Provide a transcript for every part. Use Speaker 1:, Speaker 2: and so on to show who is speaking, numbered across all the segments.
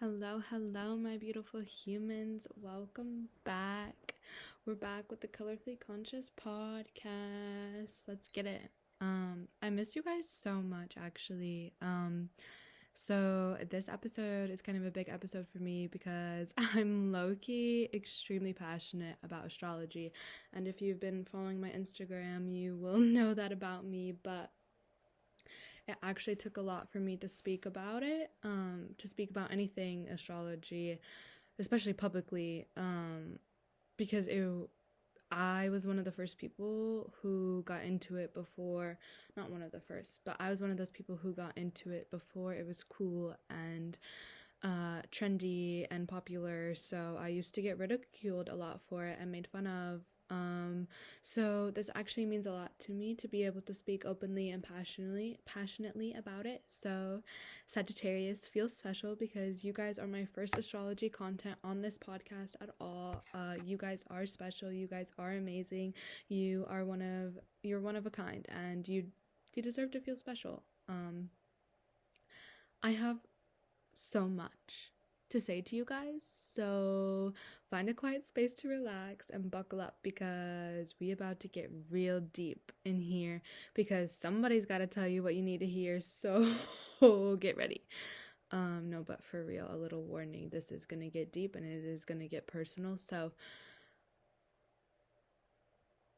Speaker 1: Hello, my beautiful humans. Welcome back. We're back with the Colorfully Conscious podcast. Let's get it. I missed you guys so much, actually. So this episode is kind of a big episode for me because I'm low-key extremely passionate about astrology. And if you've been following my Instagram, you will know that about me, but it actually took a lot for me to speak about it, to speak about anything astrology, especially publicly, because I was one of the first people who got into it before, not one of the first, but I was one of those people who got into it before it was cool and trendy and popular. So I used to get ridiculed a lot for it and made fun of. So this actually means a lot to me to be able to speak openly and passionately about it. So Sagittarius feels special because you guys are my first astrology content on this podcast at all. You guys are special. You guys are amazing. You're one of a kind, and you deserve to feel special. I have so much to say to you guys, so find a quiet space to relax and buckle up because we about to get real deep in here because somebody's got to tell you what you need to hear, so get ready. No, but for real, a little warning, this is gonna get deep and it is gonna get personal, so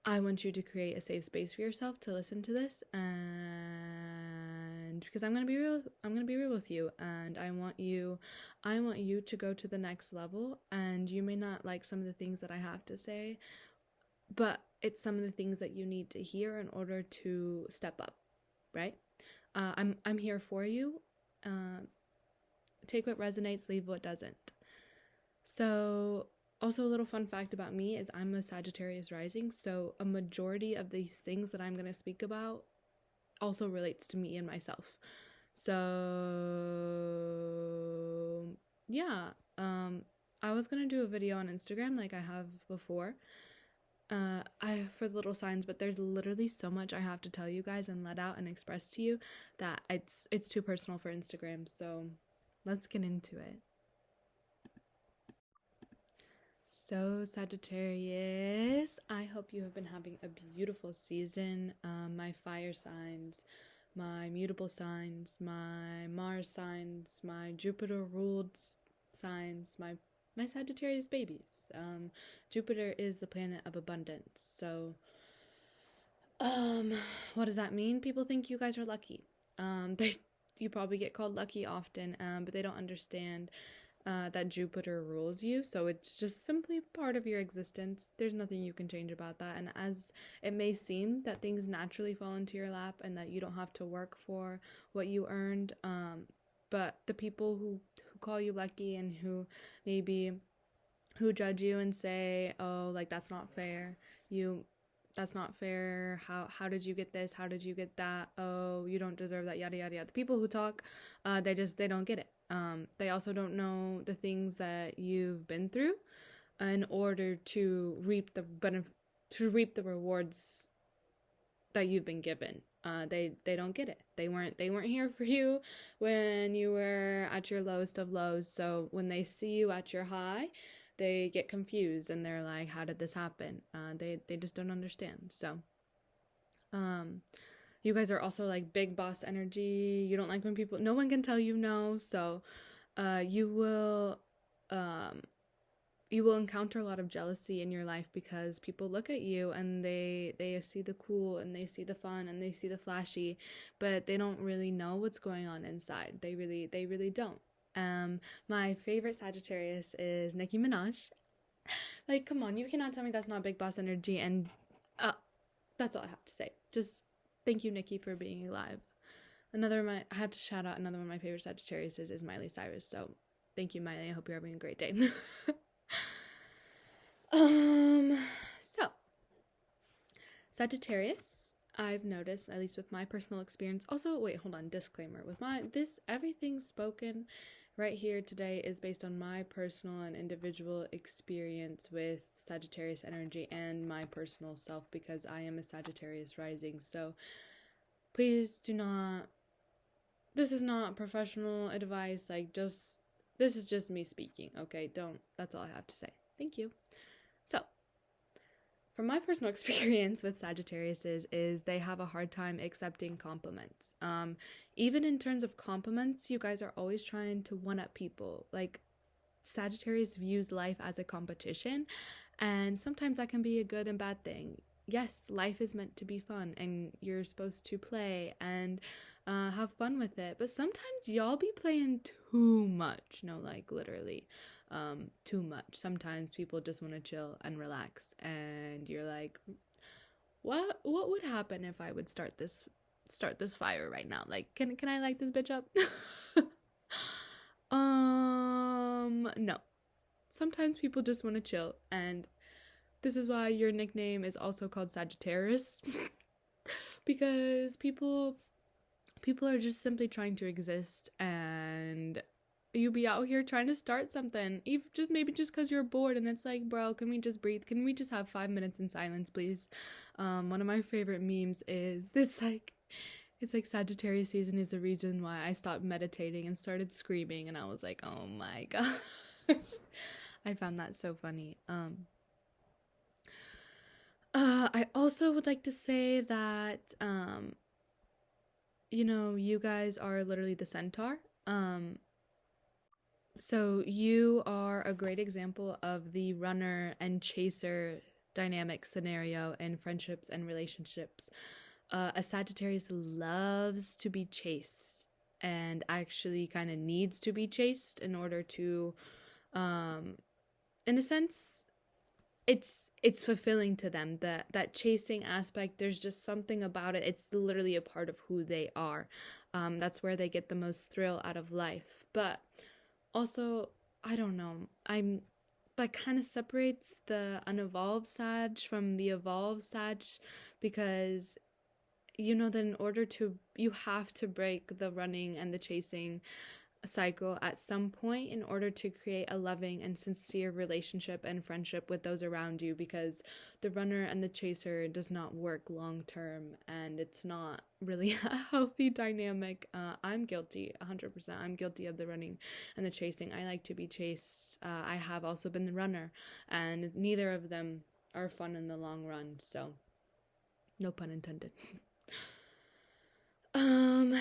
Speaker 1: I want you to create a safe space for yourself to listen to this, and because I'm gonna be real with you, and I want you to go to the next level. And you may not like some of the things that I have to say, but it's some of the things that you need to hear in order to step up, right? I'm here for you. Take what resonates, leave what doesn't. So also, a little fun fact about me is I'm a Sagittarius rising, so a majority of these things that I'm going to speak about also relates to me and myself. So, yeah, I was going to do a video on Instagram like I have before, for the little signs, but there's literally so much I have to tell you guys and let out and express to you that it's too personal for Instagram, so let's get into it. So Sagittarius, I hope you have been having a beautiful season. My fire signs, my mutable signs, my Mars signs, my Jupiter ruled signs, my Sagittarius babies. Jupiter is the planet of abundance. So what does that mean? People think you guys are lucky. You probably get called lucky often, but they don't understand that Jupiter rules you, so it's just simply part of your existence. There's nothing you can change about that, and as it may seem that things naturally fall into your lap and that you don't have to work for what you earned, but the people who call you lucky and who judge you and say, oh, like, that's not fair, how did you get this, how did you get that, oh, you don't deserve that, yada yada yada. The people who talk, they don't get it. They also don't know the things that you've been through in order to reap the rewards that you've been given. They don't get it. They weren't here for you when you were at your lowest of lows. So when they see you at your high, they get confused and they're like, how did this happen? They just don't understand. So you guys are also like big boss energy. You don't like when no one can tell you no. So you will encounter a lot of jealousy in your life because people look at you and they see the cool and they see the fun and they see the flashy, but they don't really know what's going on inside. They really don't. My favorite Sagittarius is Nicki Minaj. Like, come on, you cannot tell me that's not big boss energy. And that's all I have to say. Just thank you, Nicki, for being alive. I have to shout out another one of my favorite Sagittarius is Miley Cyrus. So thank you, Miley. I hope you're having a great day. So Sagittarius, I've noticed, at least with my personal experience. Also, wait, hold on, disclaimer. With everything spoken right here today is based on my personal and individual experience with Sagittarius energy and my personal self, because I am a Sagittarius rising. So please do not, this is not professional advice. Like, just This is just me speaking, okay? That's all I have to say. Thank you. So, from my personal experience with Sagittarius is they have a hard time accepting compliments. Even in terms of compliments, you guys are always trying to one-up people. Like, Sagittarius views life as a competition, and sometimes that can be a good and bad thing. Yes, life is meant to be fun, and you're supposed to play and have fun with it, but sometimes y'all be playing too much. No, like literally too much. Sometimes people just want to chill and relax, and you're like, what would happen if I would start this fire right now? Like, can I light this bitch up? No. Sometimes people just want to chill, and this is why your nickname is also called Sagittarius. Because people are just simply trying to exist, and you be out here trying to start something, even just because you're bored, and it's like, bro, can we just breathe? Can we just have 5 minutes in silence, please? One of my favorite memes is it's like Sagittarius season is the reason why I stopped meditating and started screaming, and I was like, oh my gosh. I found that so funny. I also would like to say that you guys are literally the centaur. So you are a great example of the runner and chaser dynamic scenario in friendships and relationships. A Sagittarius loves to be chased and actually kind of needs to be chased in order to, in a sense, it's fulfilling to them. That chasing aspect, there's just something about it. It's literally a part of who they are. That's where they get the most thrill out of life. But also, I don't know, that kind of separates the unevolved Sag from the evolved Sag, because that you have to break the running and the chasing cycle at some point in order to create a loving and sincere relationship and friendship with those around you, because the runner and the chaser does not work long term, and it's not really a healthy dynamic. I'm guilty 100%. I'm guilty of the running and the chasing. I like to be chased. I have also been the runner, and neither of them are fun in the long run, so no pun intended.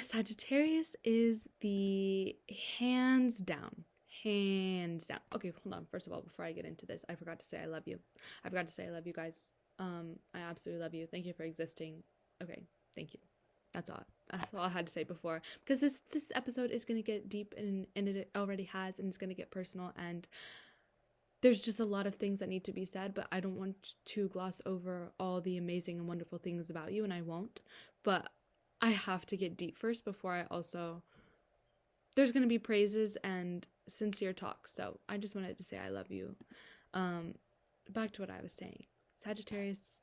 Speaker 1: Sagittarius is the hands down. Okay, hold on. First of all, before I get into this, I forgot to say I love you. I forgot to say I love you guys. I absolutely love you. Thank you for existing. Okay, thank you. That's all I had to say before, because this episode is gonna get deep, and it already has, and it's gonna get personal, and there's just a lot of things that need to be said, but I don't want to gloss over all the amazing and wonderful things about you, and I won't. But I have to get deep first before I also... There's going to be praises and sincere talk, so I just wanted to say I love you. Back to what I was saying. Sagittarius,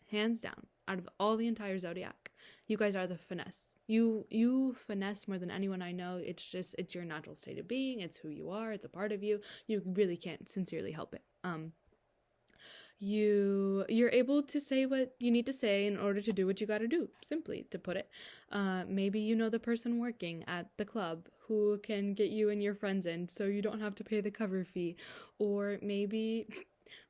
Speaker 1: hands down, out of all the entire zodiac, you guys are the finesse. You finesse more than anyone I know. It's your natural state of being. It's who you are. It's a part of you. You really can't sincerely help it. You're able to say what you need to say in order to do what you got to do, simply to put it. Maybe you know the person working at the club who can get you and your friends in so you don't have to pay the cover fee. Or maybe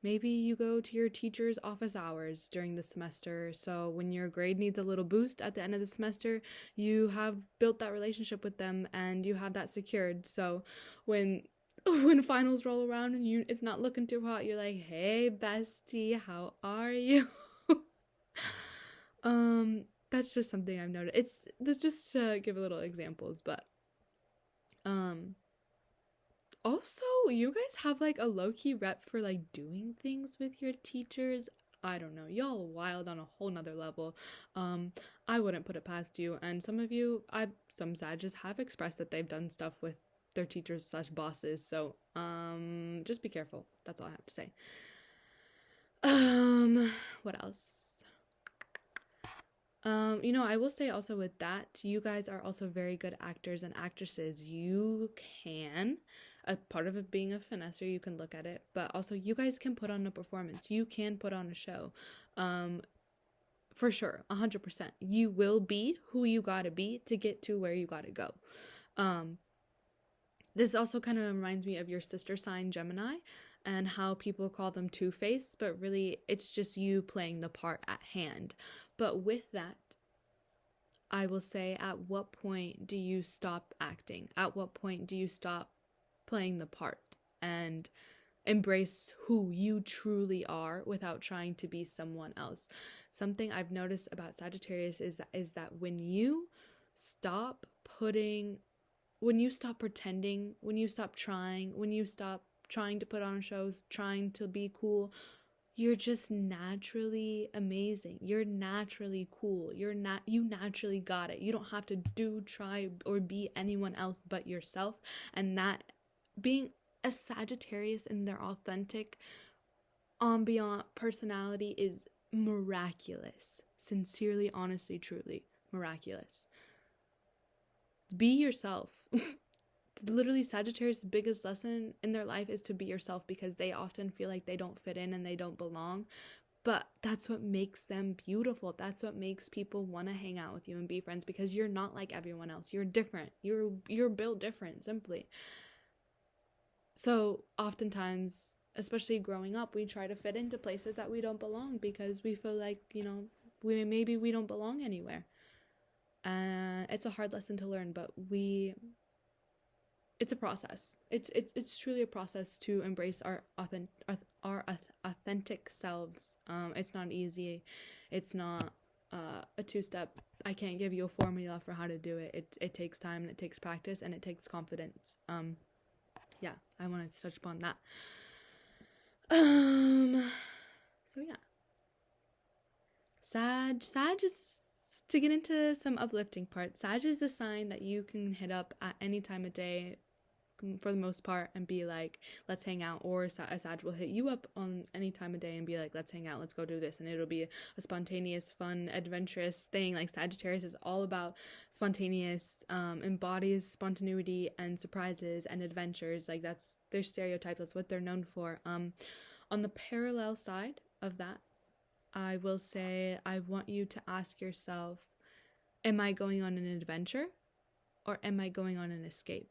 Speaker 1: you go to your teacher's office hours during the semester, so when your grade needs a little boost at the end of the semester, you have built that relationship with them and you have that secured. So when finals roll around and it's not looking too hot, you're like, hey bestie, how are you? That's just something I've noticed. That's just to give a little examples. But also, you guys have like a low-key rep for like doing things with your teachers. I don't know, y'all wild on a whole nother level. I wouldn't put it past you, and some Sages have expressed that they've done stuff with their teachers / bosses, so just be careful. That's all I have to say. What else? I will say also with that, you guys are also very good actors and actresses. You can, a part of it being a finesser, you can look at it, but also you guys can put on a performance. You can put on a show. For sure, 100%. You will be who you gotta be to get to where you gotta go. This also kind of reminds me of your sister sign, Gemini, and how people call them two-faced, but really it's just you playing the part at hand. But with that, I will say, at what point do you stop acting? At what point do you stop playing the part and embrace who you truly are without trying to be someone else? Something I've noticed about Sagittarius is that when you stop pretending, when you stop trying to put on shows, trying to be cool, you're just naturally amazing. You're naturally cool. You naturally got it. You don't have to try or be anyone else but yourself. And that being a Sagittarius in their authentic ambient personality is miraculous. Sincerely, honestly, truly miraculous. Be yourself. Literally, Sagittarius' biggest lesson in their life is to be yourself, because they often feel like they don't fit in and they don't belong. But that's what makes them beautiful. That's what makes people want to hang out with you and be friends, because you're not like everyone else. You're different. You're built different, simply. So oftentimes, especially growing up, we try to fit into places that we don't belong because we feel like, we don't belong anywhere. It's a hard lesson to learn, but it's a process. It's truly a process to embrace our authentic selves. It's not easy. It's not a two-step. I can't give you a formula for how to do it. It takes time, and it takes practice, and it takes confidence. Yeah, I wanted to touch upon that. So yeah. Sag is, to get into some uplifting parts, Sag is the sign that you can hit up at any time of day, for the most part, and be like, let's hang out. Or a Sag will hit you up on any time of day and be like, let's hang out, let's go do this, and it'll be a spontaneous, fun, adventurous thing. Like, Sagittarius is all about spontaneous, embodies spontaneity and surprises and adventures. Like, that's their stereotypes, that's what they're known for. On the parallel side of that, I will say, I want you to ask yourself, am I going on an adventure, or am I going on an escape?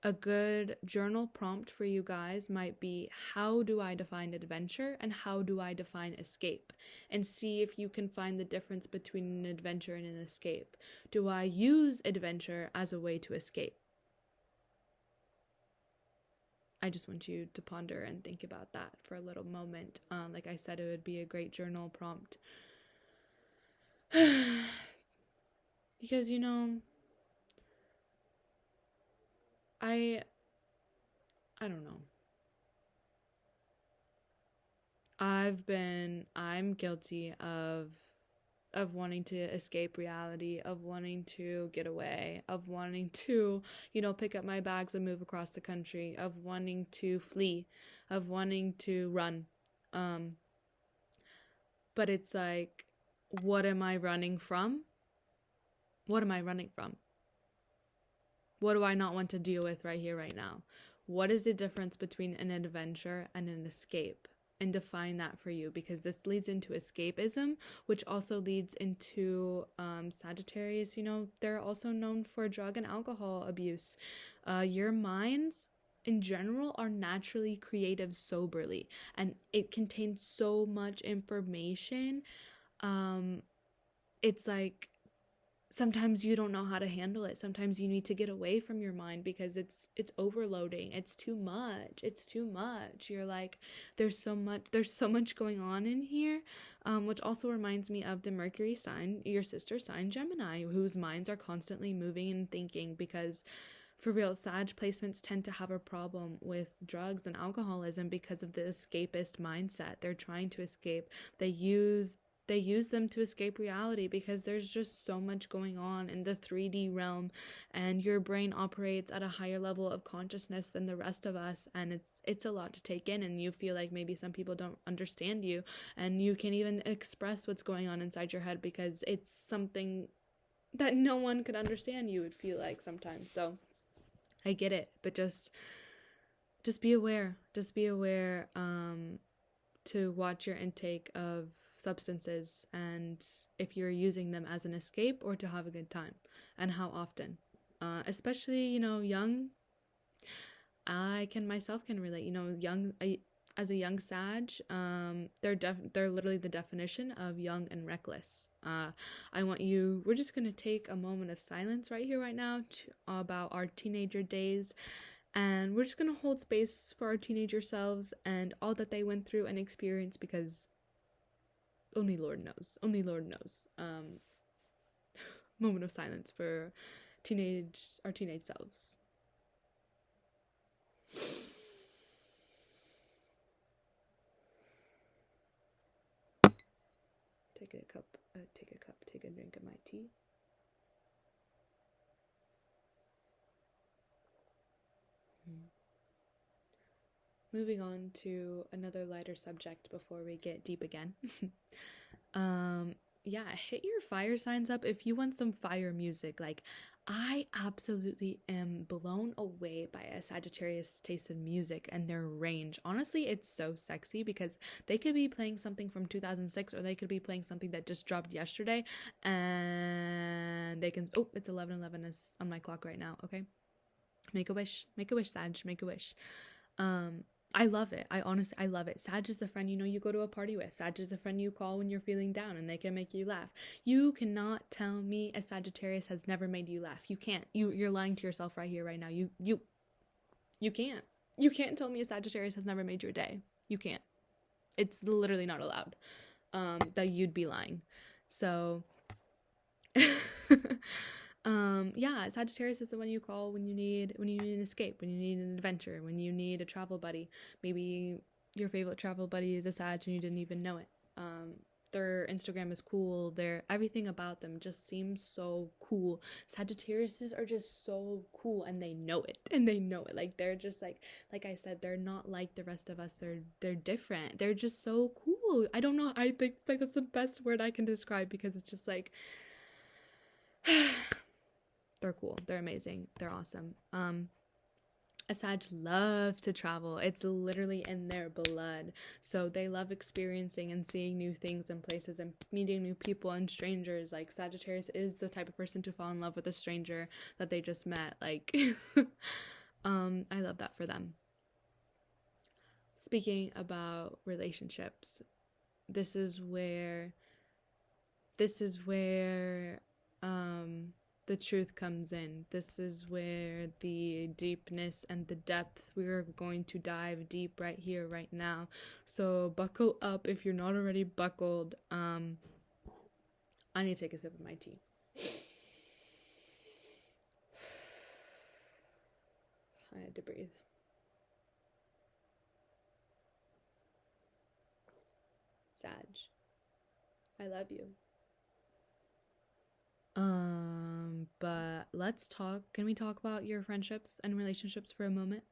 Speaker 1: A good journal prompt for you guys might be, how do I define adventure and how do I define escape? And see if you can find the difference between an adventure and an escape. Do I use adventure as a way to escape? I just want you to ponder and think about that for a little moment. Like I said, it would be a great journal prompt. Because, I don't know. I'm guilty of wanting to escape reality, of wanting to get away, of wanting to, pick up my bags and move across the country, of wanting to flee, of wanting to run. But it's like, what am I running from? What am I running from? What do I not want to deal with right here, right now? What is the difference between an adventure and an escape? And define that for you, because this leads into escapism, which also leads into Sagittarius. They're also known for drug and alcohol abuse. Your minds in general are naturally creative soberly, and it contains so much information. It's like, sometimes you don't know how to handle it. Sometimes you need to get away from your mind because it's overloading. It's too much. You're like, there's so much going on in here. Which also reminds me of the Mercury sign, your sister sign, Gemini, whose minds are constantly moving and thinking, because for real, Sag placements tend to have a problem with drugs and alcoholism because of the escapist mindset. They're trying to escape. They use them to escape reality because there's just so much going on in the 3D realm, and your brain operates at a higher level of consciousness than the rest of us, and it's a lot to take in, and you feel like maybe some people don't understand you, and you can't even express what's going on inside your head because it's something that no one could understand, you would feel like sometimes. So I get it, but just be aware. Just be aware to watch your intake of substances, and if you're using them as an escape or to have a good time, and how often. especially, you know, young. I can myself can relate, you know, as a young Sag, they're literally the definition of young and reckless. We're just gonna take a moment of silence right here, right now, about our teenager days, and we're just gonna hold space for our teenager selves and all that they went through and experienced, because only Lord knows. Only Lord knows. Moment of silence for our teenage selves. Take a drink of my tea. Moving on to another lighter subject before we get deep again. Yeah, hit your fire signs up if you want some fire music. Like, I absolutely am blown away by a Sagittarius taste in music and their range. Honestly, it's so sexy because they could be playing something from 2006, or they could be playing something that just dropped yesterday, and they can, oh, it's 11:11 is on my clock right now. Okay, make a wish, Sag, make a wish. I love it. I love it. Sag is the friend, you know, you go to a party with. Sag is the friend you call when you're feeling down and they can make you laugh. You cannot tell me a Sagittarius has never made you laugh. You can't. You're lying to yourself right here, right now. You can't. You can't tell me a Sagittarius has never made your day. You can't. It's literally not allowed. That you'd be lying. So yeah, Sagittarius is the one you call when you need an escape, when you need an adventure, when you need a travel buddy. Maybe your favorite travel buddy is a Sag and you didn't even know it. Their Instagram is cool. Everything about them just seems so cool. Sagittariuses are just so cool, and they know it. Like, they're just like I said, they're not like the rest of us. They're different. They're just so cool. I don't know. I think like that's the best word I can describe, because it's just like they're cool. They're amazing. They're awesome. A Sag love to travel. It's literally in their blood. So they love experiencing and seeing new things and places and meeting new people and strangers. Like, Sagittarius is the type of person to fall in love with a stranger that they just met. Like, I love that for them. Speaking about relationships, this is where the truth comes in. This is where the deepness and the depth, we're going to dive deep right here, right now. So buckle up if you're not already buckled. I need to take a sip of my tea. I had to breathe. Sag, I love you. But let's talk. Can we talk about your friendships and relationships for a moment?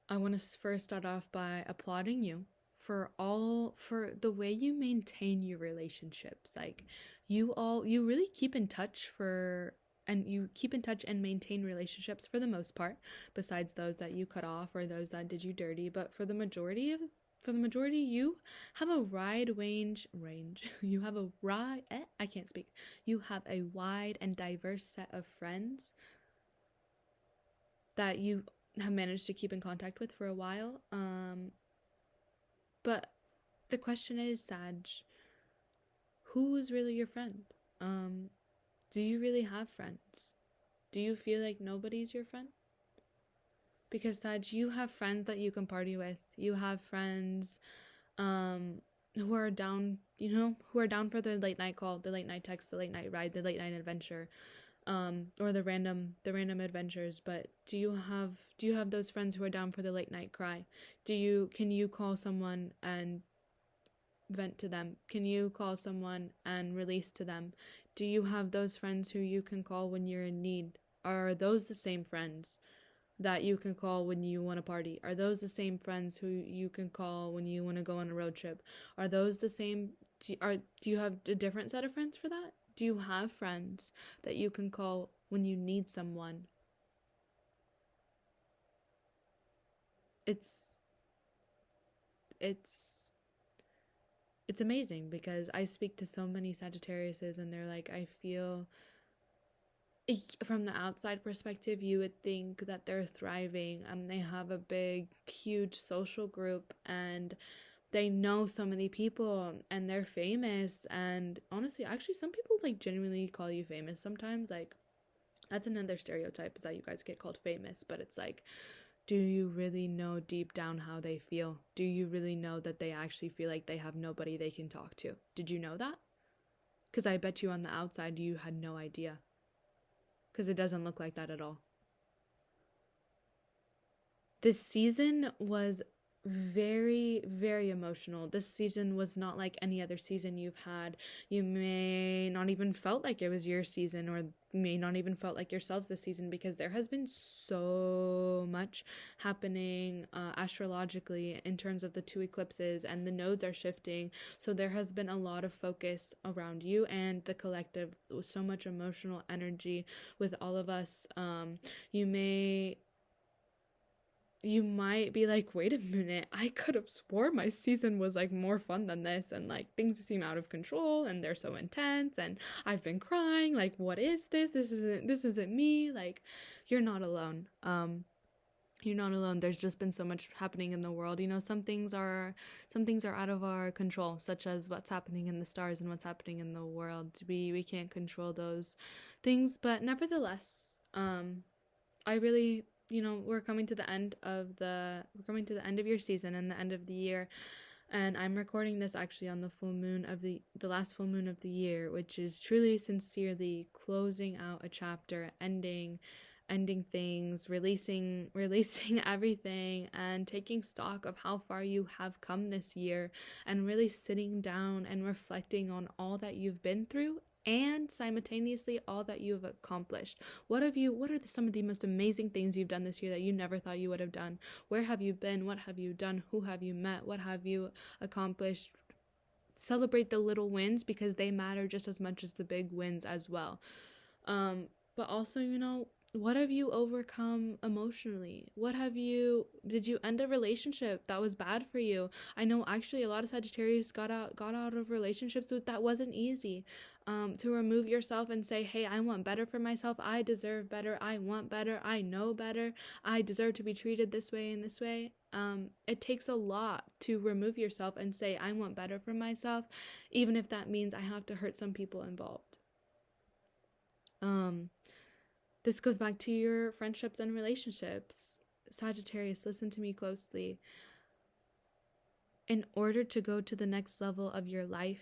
Speaker 1: I want to first start off by applauding you for the way you maintain your relationships. Like, you really keep in touch and maintain relationships for the most part, besides those that you cut off or those that did you dirty. But for the majority, you have a wide range. You have a You have a wide and diverse set of friends that you have managed to keep in contact with for a while. But the question is, Sag, who is really your friend? Do you really have friends? Do you feel like nobody's your friend? Because, Sag, you have friends that you can party with. You have friends who are down for the late night call, the late night text, the late night ride, the late night adventure, or the random adventures. But do you have those friends who are down for the late night cry? Can you call someone and vent to them? Can you call someone and release to them? Do you have those friends who you can call when you're in need? Are those the same friends that you can call when you want to party? Are those the same friends who you can call when you want to go on a road trip? Are those the same? Do you have a different set of friends for that? Do you have friends that you can call when you need someone? It's amazing, because I speak to so many Sagittariuses and they're like, I feel from the outside perspective, you would think that they're thriving. They have a big, huge social group, and they know so many people, and they're famous. And honestly, actually, some people like genuinely call you famous sometimes. Like, that's another stereotype, is that you guys get called famous, but it's like, do you really know deep down how they feel? Do you really know that they actually feel like they have nobody they can talk to? Did you know that? Because I bet you on the outside you had no idea. Because it doesn't look like that at all. This season was very, very emotional. This season was not like any other season you've had. You may not even felt like it was your season, or may not even felt like yourselves this season, because there has been so much happening astrologically in terms of the 2 eclipses, and the nodes are shifting. So there has been a lot of focus around you and the collective. There was so much emotional energy with all of us. You might be like, wait a minute, I could have swore my season was like more fun than this, and like things seem out of control and they're so intense and I've been crying, like what is this? This isn't me. Like, you're not alone. You're not alone. There's just been so much happening in the world. You know, some things are out of our control, such as what's happening in the stars and what's happening in the world. We can't control those things, but nevertheless, I really, we're coming to the end of your season and the end of the year, and I'm recording this actually on the full moon of the last full moon of the year, which is truly, sincerely closing out a chapter, ending things, releasing everything, and taking stock of how far you have come this year, and really sitting down and reflecting on all that you've been through, and simultaneously all that you have accomplished. What are some of the most amazing things you've done this year that you never thought you would have done? Where have you been? What have you done? Who have you met? What have you accomplished? Celebrate the little wins, because they matter just as much as the big wins as well. But also, what have you overcome emotionally? Did you end a relationship that was bad for you? I know actually a lot of Sagittarius got out of relationships that wasn't easy. To remove yourself and say, hey, I want better for myself. I deserve better. I want better. I know better. I deserve to be treated this way and this way. It takes a lot to remove yourself and say, I want better for myself, even if that means I have to hurt some people involved. This goes back to your friendships and relationships. Sagittarius, listen to me closely. In order to go to the next level of your life,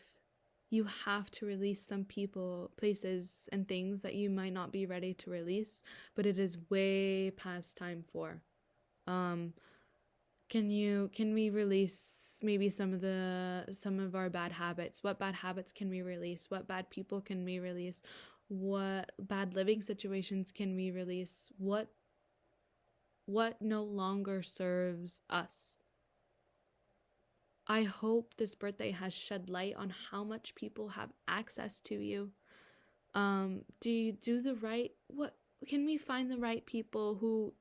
Speaker 1: you have to release some people, places, and things that you might not be ready to release, but it is way past time for. Can we release maybe some of our bad habits? What bad habits can we release? What bad people can we release? What bad living situations can we release? What no longer serves us? I hope this birthday has shed light on how much people have access to you. Do you do the right? What can we find the right people who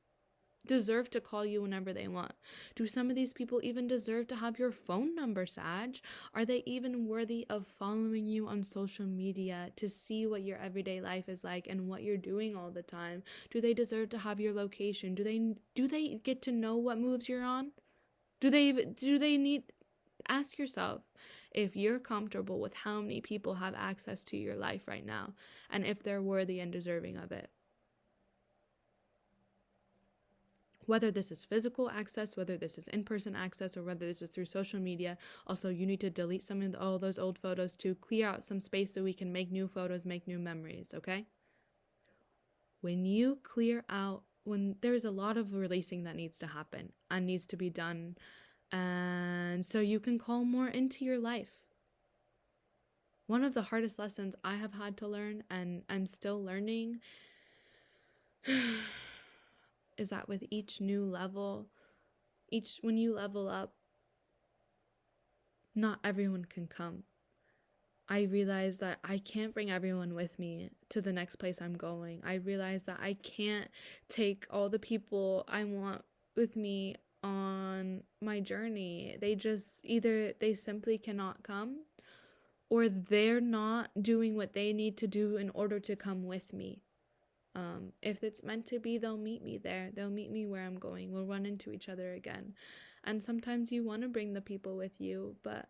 Speaker 1: deserve to call you whenever they want? Do some of these people even deserve to have your phone number, Sag? Are they even worthy of following you on social media to see what your everyday life is like and what you're doing all the time? Do they deserve to have your location? Do they get to know what moves you're on? Do they need? Ask yourself if you're comfortable with how many people have access to your life right now, and if they're worthy and deserving of it. Whether this is physical access, whether this is in-person access, or whether this is through social media. Also, you need to delete some of all those old photos to clear out some space so we can make new photos, make new memories, okay? When you clear out, when there's a lot of releasing that needs to happen and needs to be done, and so you can call more into your life. One of the hardest lessons I have had to learn, and I'm still learning, is that with each new level, when you level up, not everyone can come. I realize that I can't bring everyone with me to the next place I'm going. I realize that I can't take all the people I want with me on my journey. They simply cannot come, or they're not doing what they need to do in order to come with me. If it's meant to be, they'll meet me there. They'll meet me where I'm going. We'll run into each other again. And sometimes you want to bring the people with you, but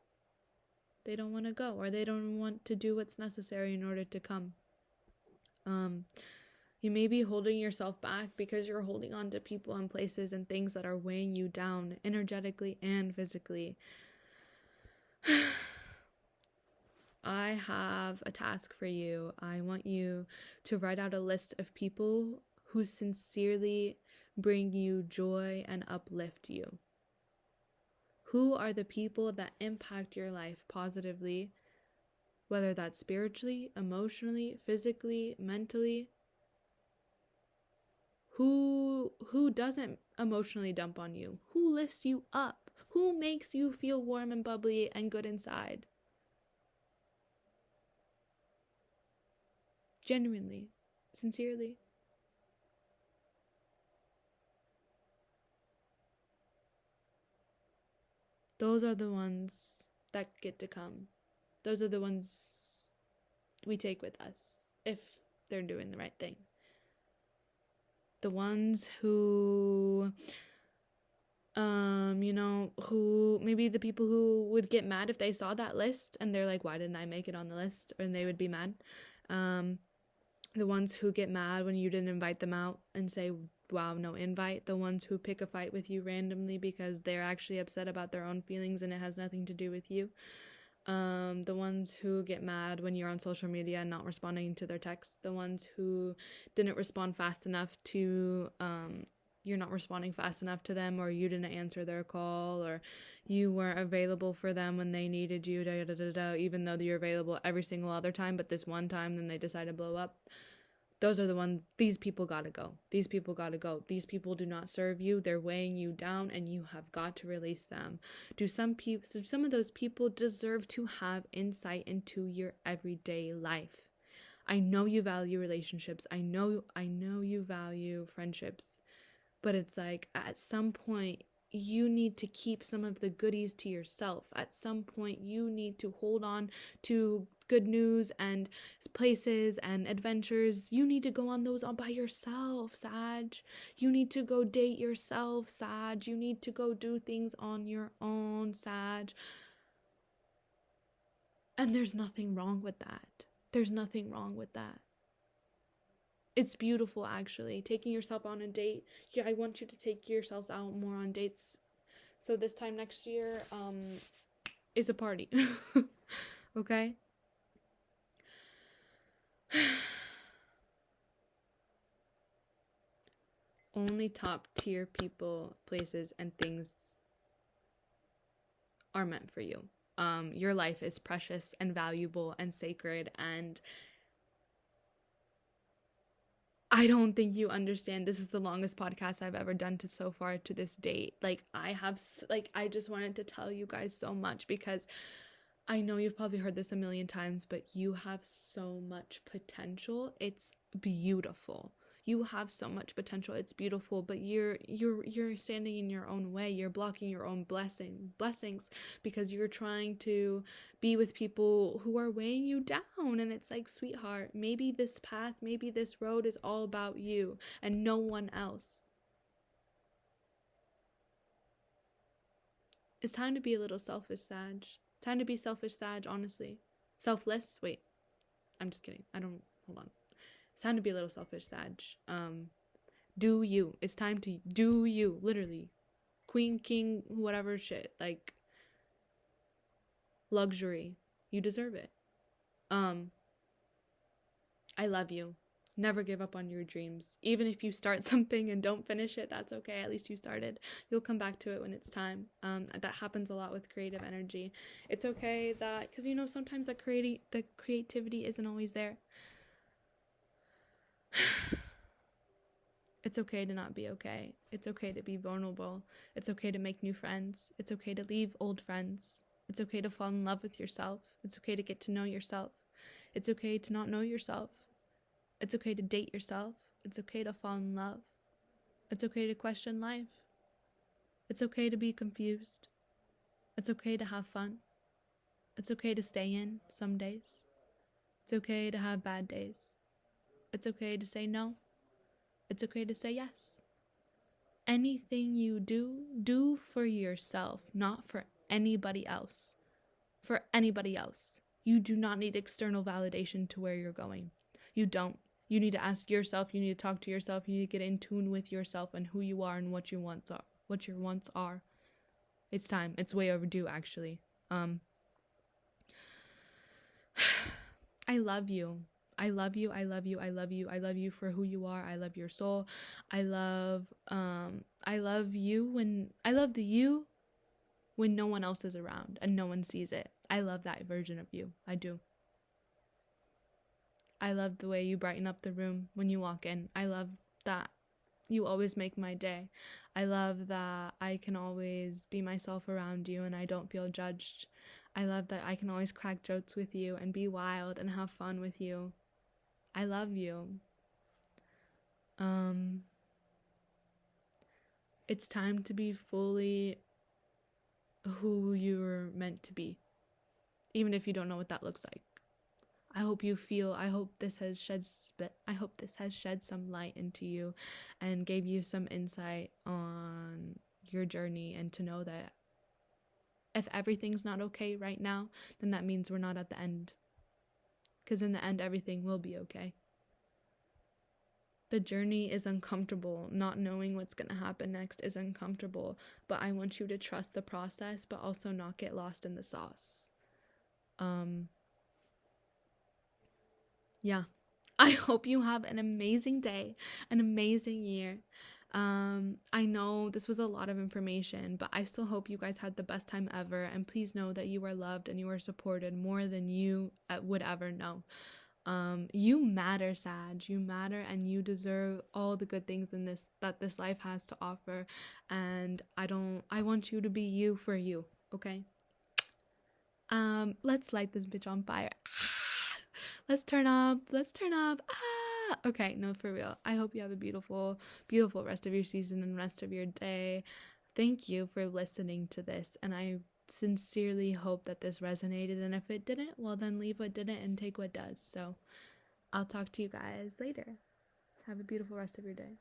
Speaker 1: they don't want to go, or they don't want to do what's necessary in order to come. You may be holding yourself back because you're holding on to people and places and things that are weighing you down energetically and physically. I have a task for you. I want you to write out a list of people who sincerely bring you joy and uplift you. Who are the people that impact your life positively, whether that's spiritually, emotionally, physically, mentally? Who doesn't emotionally dump on you? Who lifts you up? Who makes you feel warm and bubbly and good inside? Genuinely, sincerely. Those are the ones that get to come. Those are the ones we take with us if they're doing the right thing. The ones who, who maybe the people who would get mad if they saw that list and they're like, why didn't I make it on the list? And they would be mad. The ones who get mad when you didn't invite them out and say, wow, no invite. The ones who pick a fight with you randomly because they're actually upset about their own feelings and it has nothing to do with you. The ones who get mad when you're on social media and not responding to their texts. The ones who didn't respond fast enough to, you're not responding fast enough to them, or you didn't answer their call, or you weren't available for them when they needed you, even though you're available every single other time, but this one time, then they decide to blow up. Those are the ones, these people gotta go. These people gotta go. These people do not serve you. They're weighing you down and you have got to release them. Some of those people deserve to have insight into your everyday life. I know you value relationships. I know you value friendships. But it's like, at some point, you need to keep some of the goodies to yourself. At some point, you need to hold on to good news and places and adventures. You need to go on those all by yourself, Sag. You need to go date yourself, Sag. You need to go do things on your own, Sag. And there's nothing wrong with that. There's nothing wrong with that. It's beautiful, actually. Taking yourself on a date. Yeah, I want you to take yourselves out more on dates. So this time next year, is a party. Okay? Only top tier people, places, and things are meant for you. Your life is precious and valuable and sacred, and I don't think you understand. This is the longest podcast I've ever done so far to this date. I just wanted to tell you guys so much because I know you've probably heard this a million times, but you have so much potential. It's beautiful. You have so much potential. It's beautiful, but you're standing in your own way. You're blocking your own blessings because you're trying to be with people who are weighing you down. And it's like, sweetheart, maybe this path, maybe this road is all about you and no one else. It's time to be a little selfish, Sag. Time to be selfish, Sag, honestly. Selfless? Wait. I'm just kidding. Hold on. It's time to be a little selfish, Sag. Do you. It's time to do you. Literally. Queen, king, whatever shit. Like, luxury. You deserve it. I love you. Never give up on your dreams. Even if you start something and don't finish it, that's okay. At least you started. You'll come back to it when it's time. That happens a lot with creative energy. It's okay that, because sometimes the creativity isn't always there. It's okay to not be okay. It's okay to be vulnerable. It's okay to make new friends. It's okay to leave old friends. It's okay to fall in love with yourself. It's okay to get to know yourself. It's okay to not know yourself. It's okay to date yourself. It's okay to fall in love. It's okay to question life. It's okay to be confused. It's okay to have fun. It's okay to stay in some days. It's okay to have bad days. It's okay to say no. It's okay to say yes. Anything you do for yourself, not for anybody else. For anybody else. You do not need external validation to where you're going. You don't. You need to ask yourself, you need to talk to yourself, you need to get in tune with yourself and who you are and what your wants are. It's time. It's way overdue, actually. I love you. I love you. I love you. I love you. I love you for who you are. I love your soul. I love you when no one else is around and no one sees it. I love that version of you. I do. I love the way you brighten up the room when you walk in. I love that you always make my day. I love that I can always be myself around you and I don't feel judged. I love that I can always crack jokes with you and be wild and have fun with you. I love you. It's time to be fully who you're meant to be, even if you don't know what that looks like. I hope this has shed some light into you and gave you some insight on your journey, and to know that if everything's not okay right now, then that means we're not at the end. Because in the end, everything will be okay. The journey is uncomfortable. Not knowing what's going to happen next is uncomfortable. But I want you to trust the process, but also not get lost in the sauce. Yeah. I hope you have an amazing day, an amazing year. I know this was a lot of information, but I still hope you guys had the best time ever. And please know that you are loved and you are supported more than you would ever know. You matter, Sag. You matter, and you deserve all the good things in this life has to offer. And I want you to be you for you, okay? Let's light this bitch on fire. Let's turn up. Okay, no, for real. I hope you have a beautiful, beautiful rest of your season and rest of your day. Thank you for listening to this, and I sincerely hope that this resonated, and if it didn't, well then leave what didn't and take what does. So I'll talk to you guys later. Have a beautiful rest of your day.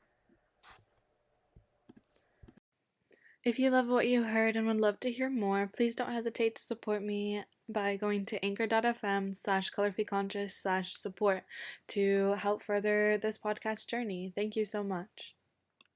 Speaker 1: If you love what you heard and would love to hear more, please don't hesitate to support me by going to anchor.fm/colorfullyconscious/support to help further this podcast journey. Thank you so much.